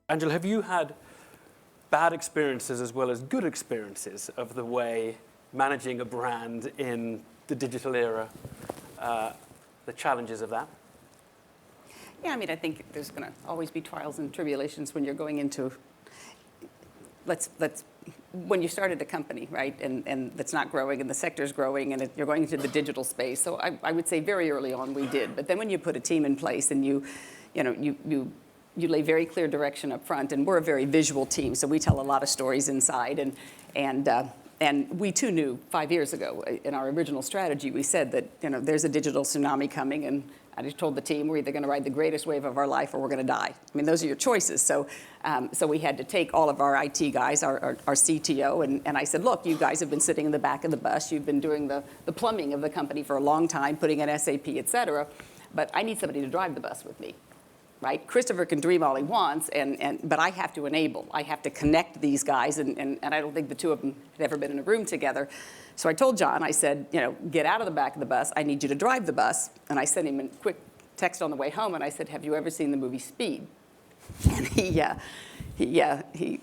Angela, have you had bad experiences as well as good experiences of the way managing a brand in the digital era, the challenges of that? Yeah, I mean, I think there's going to always be trials and tribulations when you're going into, when you started a company, right, and that's not growing and the sector's growing and you're going into the digital space. So I would say very early on we did. But then when you put a team in place and you lay very clear direction up front, and we're a very visual team, so we tell a lot of stories inside, and we too knew 5 years ago in our original strategy, we said that there's a digital tsunami coming, and I just told the team we're either going to ride the greatest wave of our life or we're going to die. I mean, those are your choices. So we had to take all of our IT guys, our CTO, and I said, look, you guys have been sitting in the back of the bus. You've been doing the plumbing of the company for a long time, putting in SAP, et cetera. But I need somebody to drive the bus with me. Right? Christopher can dream all he wants, but I have to enable. I have to connect these guys, and I don't think the two of them had ever been in a room together. So I told John, I said, get out of the back of the bus. I need you to drive the bus. And I sent him a quick text on the way home, and I said, have you ever seen the movie Speed? And he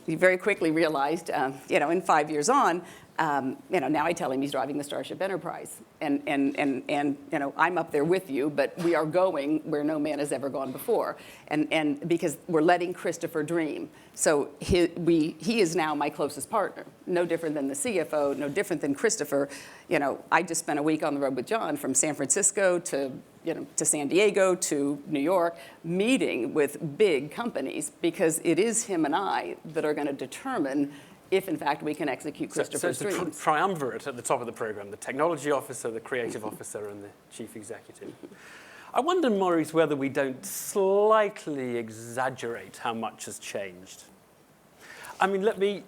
very quickly realized, in 5 years on, now I tell him he's driving the Starship Enterprise, and I'm up there with you, but we are going where no man has ever gone before, and because we're letting Christopher dream. So he is now my closest partner, no different than the CFO, no different than Christopher. I just spent a week on the road with John from San Francisco to San Diego to New York, meeting with big companies, because it is him and I that are going to determine if, in fact, we can execute Christopher's dreams. So it's the triumvirate at the top of the program, the technology officer, the creative officer, and the chief executive. I wonder, Maurice, whether we don't slightly exaggerate how much has changed. I mean, let me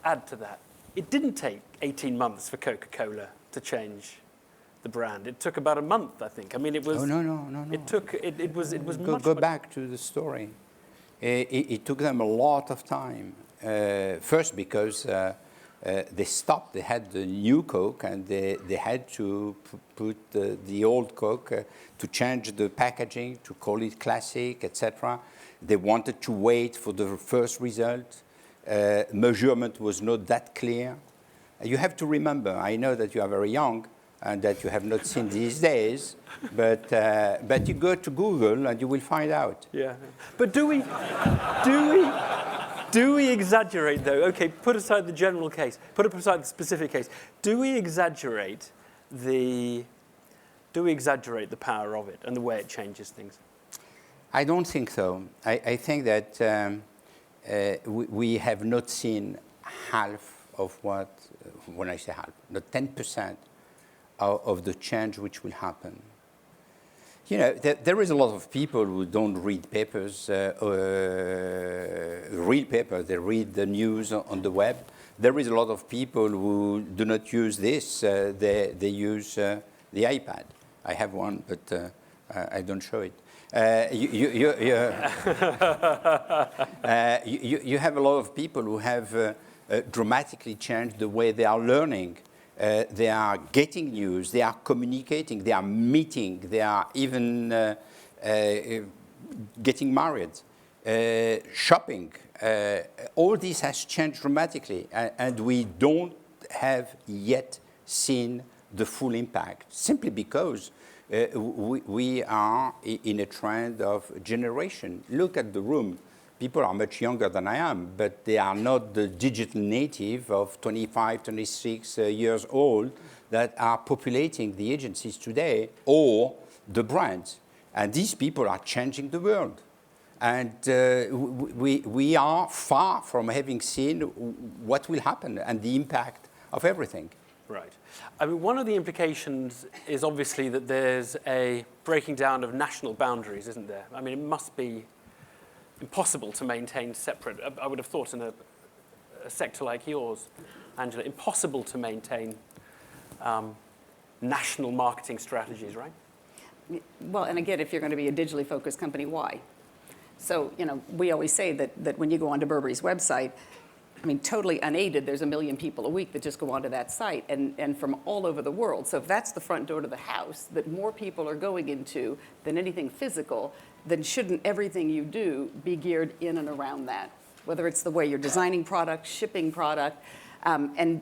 add to that. It didn't take 18 months for Coca-Cola to change the brand. It took about a month, I think. I mean, it was... Oh, no. It was much... Go back to the story. It took them a lot of time. First, because they stopped. They had the new Coke, and they had to put the old Coke to change the packaging, to call it classic, etc. They wanted to wait for the first result. Measurement was not that clear. You have to remember, I know that you are very young and that you have not seen these days, but you go to Google and you will find out. Yeah, but do we exaggerate, though? Okay, put aside the general case. Put aside the specific case. Do we exaggerate the power of it and the way it changes things? I don't think so. I think that we have not seen half of what, when I say half, not 10% of the change which will happen. There is a lot of people who don't read papers, real papers. They read the news on the web. There is a lot of people who do not use this. They use the iPad. I have one, but I don't show it. You have a lot of people who have dramatically changed the way they are learning. They are getting news, they are communicating, they are meeting, they are even getting married, shopping. All this has changed dramatically, and we don't have yet seen the full impact, simply because we are in a trend of generation. Look at the room. People are much younger than I am, but they are not the digital native of 25, 26 years old that are populating the agencies today or the brands. And these people are changing the world. And we are far from having seen what will happen and the impact of everything. Right. I mean, one of the implications is obviously that there's a breaking down of national boundaries, isn't there? I mean, it must be impossible to maintain separate, I would have thought in a sector like yours, Angela, impossible to maintain national marketing strategies, right? Well, and again, if you're going to be a digitally focused company, why? So, we always say that when you go onto Burberry's website, I mean, totally unaided, there's 1 million people a week that just go onto that site, and from all over the world. So if that's the front door to the house that more people are going into than anything physical, then shouldn't everything you do be geared in and around that? whether it's the way you're designing product, shipping product, and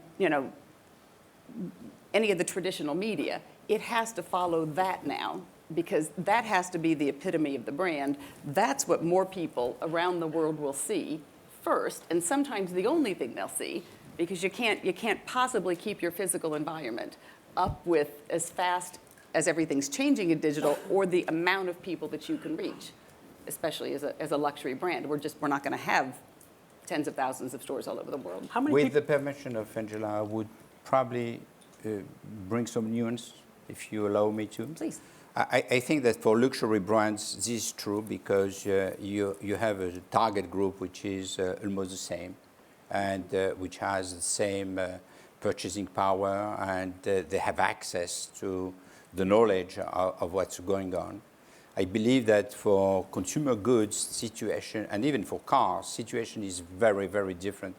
any of the traditional media, it has to follow that now, because that has to be the epitome of the brand. That's what more people around the world will see first, and sometimes the only thing they'll see, because you can't possibly keep your physical environment up with as fast as everything's changing in digital, or the amount of people that you can reach, especially as a luxury brand. We're not going to have tens of thousands of stores all over the world. With the permission of Angela, I would probably bring some nuance, if you allow me to. Please. I think that for luxury brands, this is true because you have a target group which is almost the same, and which has the same purchasing power, and they have access to the knowledge of what's going on. I believe that for consumer goods situation, and even for cars, situation is very, very different.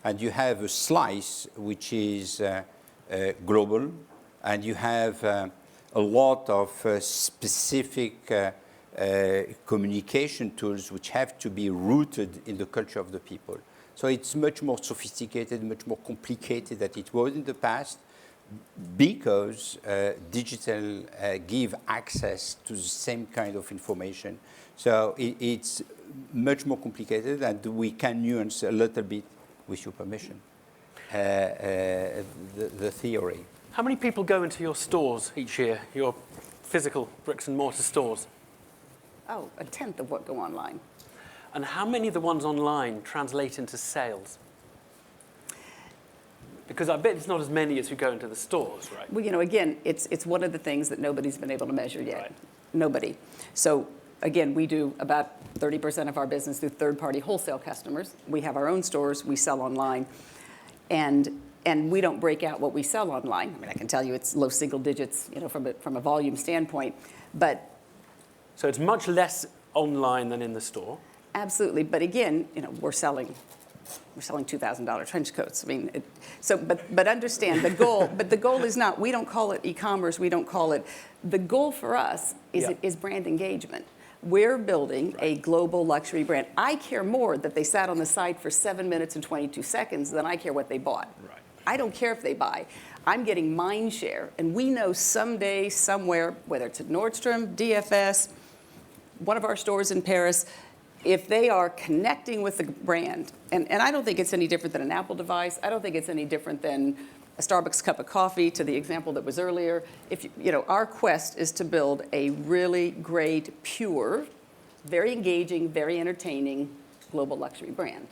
And you have a slice which is global, and you have a lot of specific communication tools which have to be rooted in the culture of the people. So it's much more sophisticated, much more complicated than it was in the past, because digital give access to the same kind of information. So it's much more complicated, and we can nuance a little bit, with your permission, the theory. How many people go into your stores each year, your physical bricks and mortar stores? Oh, a tenth of what go online. And how many of the ones online translate into sales? Because I bet it's not as many as who go into the stores, right? Well, again, it's one of the things that nobody's been able to measure yet. Right. Nobody. So again, we do about 30% of our business through third-party wholesale customers. We have our own stores. We sell online. And we don't break out what we sell online. I mean, I can tell you it's low single digits, from a volume standpoint. But so it's much less online than in the store. Absolutely. But again, we're selling $2,000 trench coats. I mean, but understand the goal. But the goal is not. We don't call it e-commerce. We don't call it. The goal for us is brand engagement. We're building a global luxury brand. I care more that they sat on the site for 7 minutes and 22 seconds than I care what they bought. Right. I don't care if they buy. I'm getting mind share, and we know someday, somewhere, whether it's at Nordstrom, DFS, one of our stores in Paris, if they are connecting with the brand, and I don't think it's any different than an Apple device. I don't think it's any different than a Starbucks cup of coffee, to the example that was earlier. Our quest is to build a really great, pure, very engaging, very entertaining global luxury brand.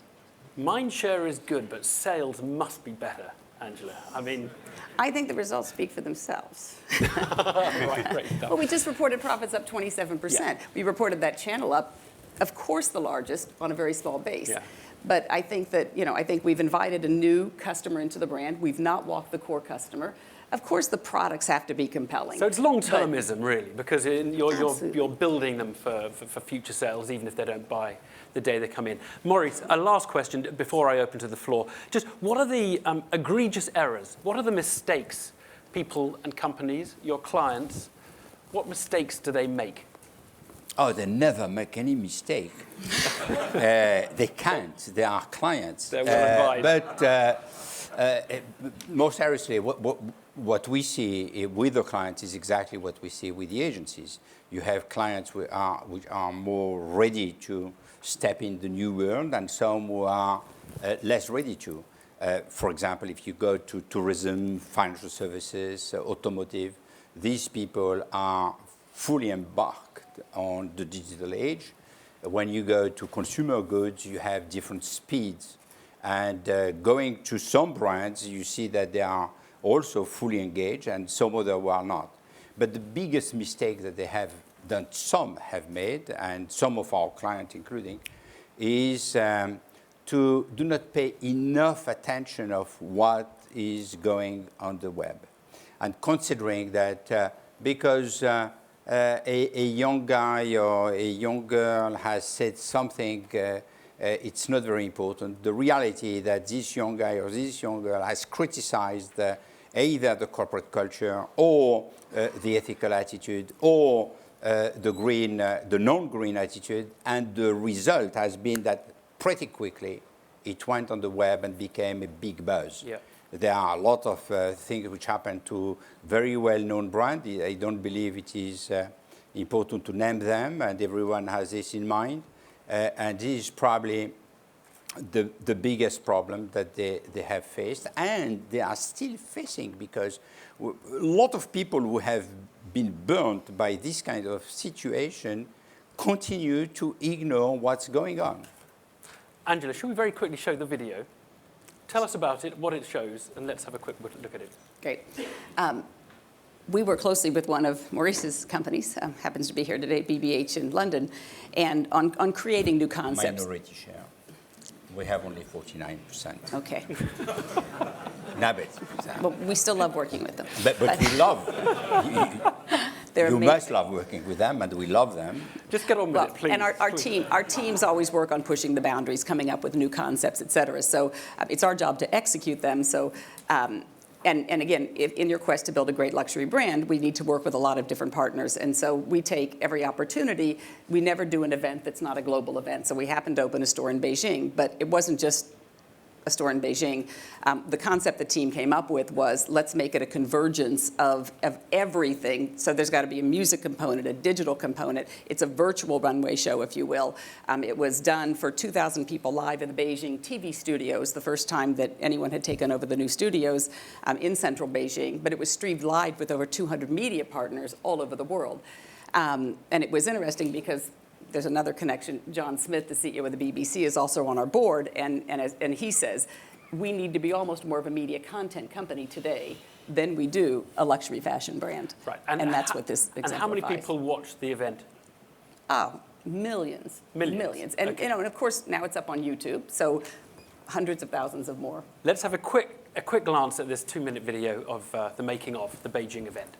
Mind share is good, but sales must be better, Angela. I mean, I think the results speak for themselves. right, great. Well, we just reported profits up 27%. Yeah. We reported that channel up, of course, the largest on a very small base. Yeah. But I think that, I think we've invited a new customer into the brand. We've not walked the core customer. Of course, the products have to be compelling. So it's long-termism, really, because you're building them for future sales, even if they don't buy the day they come in. Maurice, a last question before I open to the floor. Just what are the egregious errors? What are the mistakes people and companies, your clients, what mistakes do they make? Oh, they never make any mistake. They can't. They are clients. They're well advised. But more seriously, what we see with the clients is exactly what we see with the agencies. You have clients which are more ready to step in the new world, and some who are less ready to. For example, if you go to tourism, financial services, automotive, these people are fully embarked on the digital age. When you go to consumer goods, you have different speeds. And going to some brands, you see that they are also fully engaged, and some other who are not. But the biggest mistake that they have done, some have made, and some of our clients including, is to do not pay enough attention of what is going on the web. And considering that because a young guy or a young girl has said something, it's not very important. The reality is that this young guy or this young girl has criticized either the corporate culture or the ethical attitude or the non-green attitude, and the result has been that pretty quickly, it went on the web and became a big buzz. Yeah. There are a lot of things which happen to very well-known brands. I don't believe it is important to name them, and everyone has this in mind. And this is probably the biggest problem that they have faced, and they are still facing, because a lot of people who have been burnt by this kind of situation continue to ignore what's going on. Angela, shall we very quickly show the video? Tell us about it, what it shows, and let's have a quick look at it. Great. We work closely with one of Maurice's companies, happens to be here today, BBH in London, and on creating new concepts. Minority share. We have only 49%. Okay. No, But we still love working with them. but we love. They're You amazing. must love working with them, and we love them. Just get on with it, please. And our Please. teams always work on pushing the boundaries, coming up with new concepts, et cetera. So it's our job to execute them. So, and again, in your quest to build a great luxury brand, we need to work with a lot of different partners. And so we take every opportunity. We never do an event that's not a global event. So we happened to open a store in Beijing, but it wasn't just a store in Beijing. The concept the team came up with was, let's make it a convergence of everything. So there's got to be a music component, a digital component. It's a virtual runway show, if you will. It was done for 2,000 people live in the Beijing TV studios, the first time that anyone had taken over the new studios in central Beijing. But it was streamed live with over 200 media partners all over the world. And it was interesting because there's another connection. John Smith, the CEO of the BBC, is also on our board, and he says, we need to be almost more of a media content company today than we do a luxury fashion brand. Right. And that's what this exemplifies. And how many people watched the event? Oh, millions. Millions. And, Okay. and of course, now it's up on YouTube, so hundreds of thousands of more. Let's have a quick glance at this 2-minute video of the making of the Beijing event.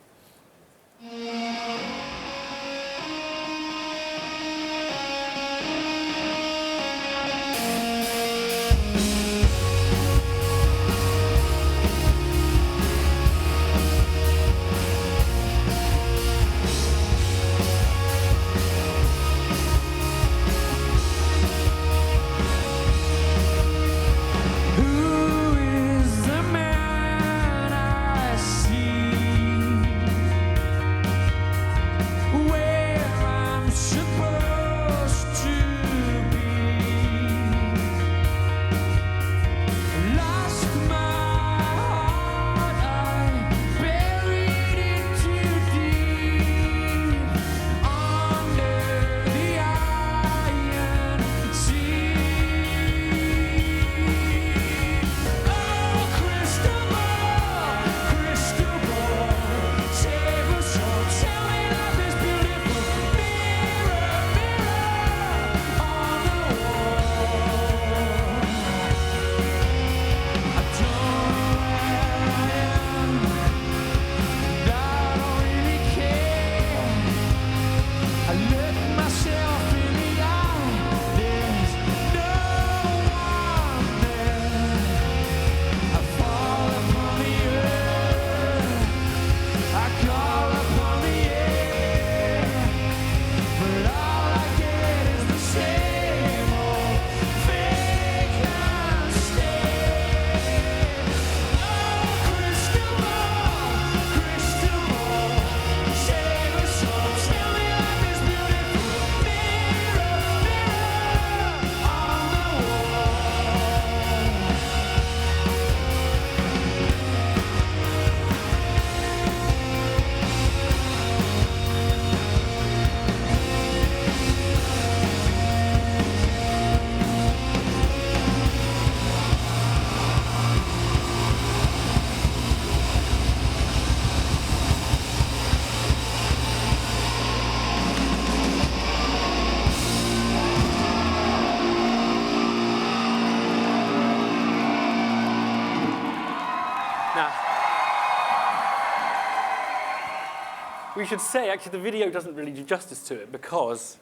We should say, actually, the video doesn't really do justice to it because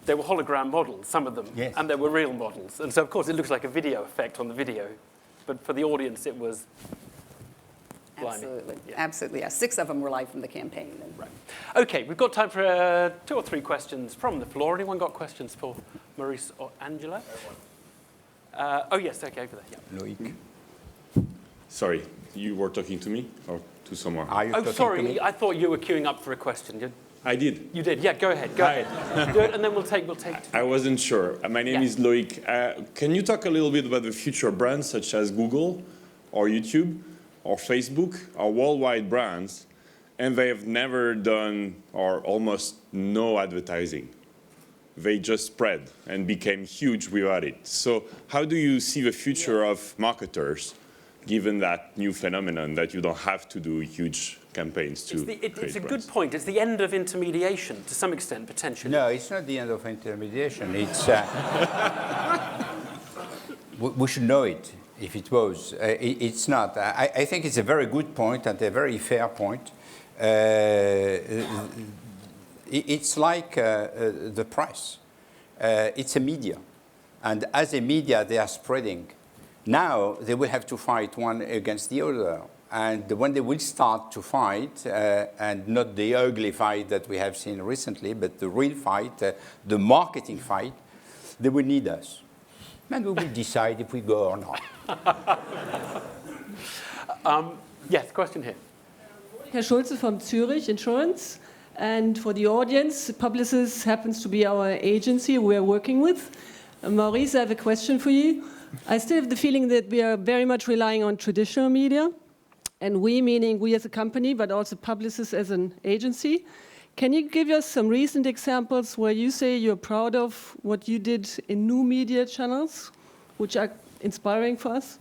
they were hologram models, some of them, yes, and they were real models. And so, of course, it looks like a video effect on the video. But for the audience, it was blimey. Absolutely. Yeah. Absolutely, yeah. 6 of them were live from the campaign. And Right. OK, we've got time for 2 or 3 questions from the floor. Anyone got questions for Maurice or Angela? Oh, yes, okay, over there. Yeah. Loic. Sorry, you were talking to me or to someone? Are you Oh, talking to sorry, me? I thought you were queuing up for a question. I did. You did, yeah, go ahead, go Hi. ahead. Do it, and then we'll take I wasn't sure. My name Yeah. is Loic. Can you talk a little bit about the future brands such as Google or YouTube or Facebook or worldwide brands, and they have never done or almost no advertising? They just spread and became huge without it. So how do you see the future of marketers, given that new phenomenon that you don't have to do huge campaigns to It's create a good brands? point. It's the end of intermediation to some extent, potentially. No, it's not the end of intermediation. It's we should know it if it was. It's not. I think it's a very good point and a very fair point. It's like the press. It's a media. And as a media, they are spreading. Now, they will have to fight one against the other. And when they will start to fight, and not the ugly fight that we have seen recently, but the real fight, the marketing fight, they will need us. And we will decide if we go or not. Yes, question here. Herr Schulze from Zurich Insurance. And for the audience, Publicis happens to be our agency we're working with. Maurice, I have a question for you. I still have the feeling that we are very much relying on traditional media. And we, meaning we as a company, but also Publicis as an agency. Can you give us some recent examples where you say you're proud of what you did in new media channels, which are inspiring for us?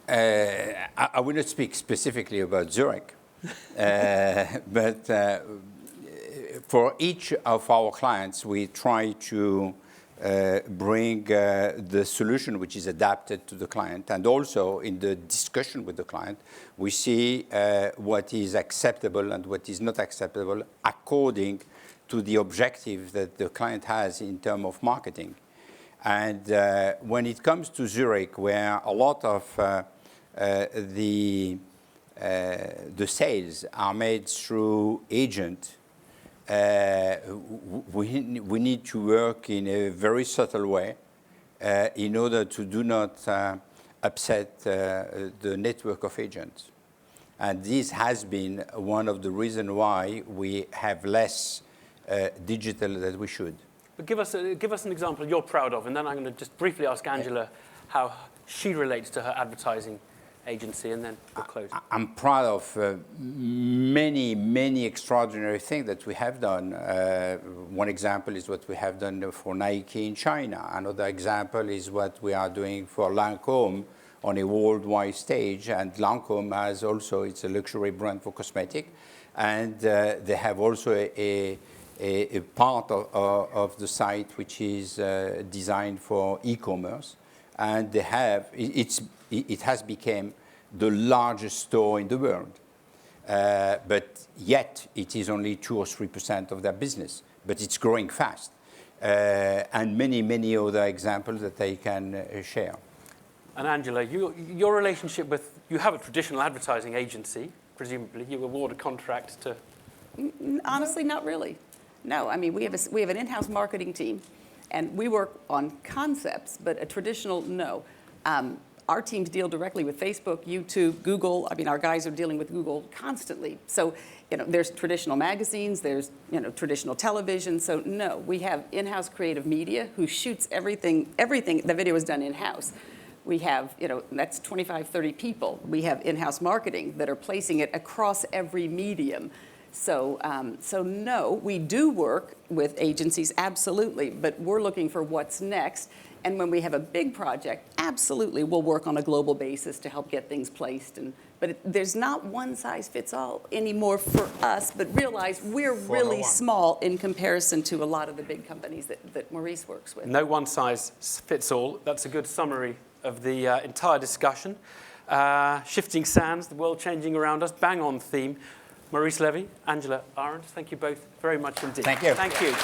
I will not speak specifically about Zurich, but for each of our clients, we try to bring the solution which is adapted to the client. And also in the discussion with the client, we see what is acceptable and what is not acceptable according to the objective that the client has in terms of marketing. And when it comes to Zurich, where a lot of the sales are made through agent, we need to work in a very subtle way in order to do not upset the network of agents. And this has been one of the reasons why we have less digital than we should. But give us an example you're proud of, and then I'm going to just briefly ask Angela how she relates to her advertising agency, and then we'll close. I'm proud of many, many extraordinary things that we have done. One example is what we have done for Nike in China. Another example is what we are doing for Lancôme on a worldwide stage. And Lancôme has also, it's a luxury brand for cosmetic. And they have also a part of the site which is designed for e-commerce. And they have, it has become the largest store in the world. But yet, it is only 2 or 3% of their business. But it's growing fast. And many, many other examples that I can share. And Angela, your relationship with, you have a traditional advertising agency, presumably. You award a contract to... Honestly, not really. No, I mean, we have an in-house marketing team. And we work on concepts, but a traditional, no. Our teams deal directly with Facebook, YouTube, Google. I mean, our guys are dealing with Google constantly. So, there's traditional magazines, there's, traditional television. So, no, we have in-house creative media who shoots everything, the video is done in-house. We have, that's 25, 30 people. We have in-house marketing that are placing it across every medium. So no, we do work with agencies, absolutely, but we're looking for what's next. And when we have a big project, absolutely, we'll work on a global basis to help get things placed. But there's not one size fits all anymore for us, but realize we're really small in comparison to a lot of the big companies that Maurice works with. No one size fits all. That's a good summary of the entire discussion. Shifting sands, the world changing around us, bang on theme. Maurice Lévy, Angela Ahrendts, thank you both very much indeed. Thank you. Thank you.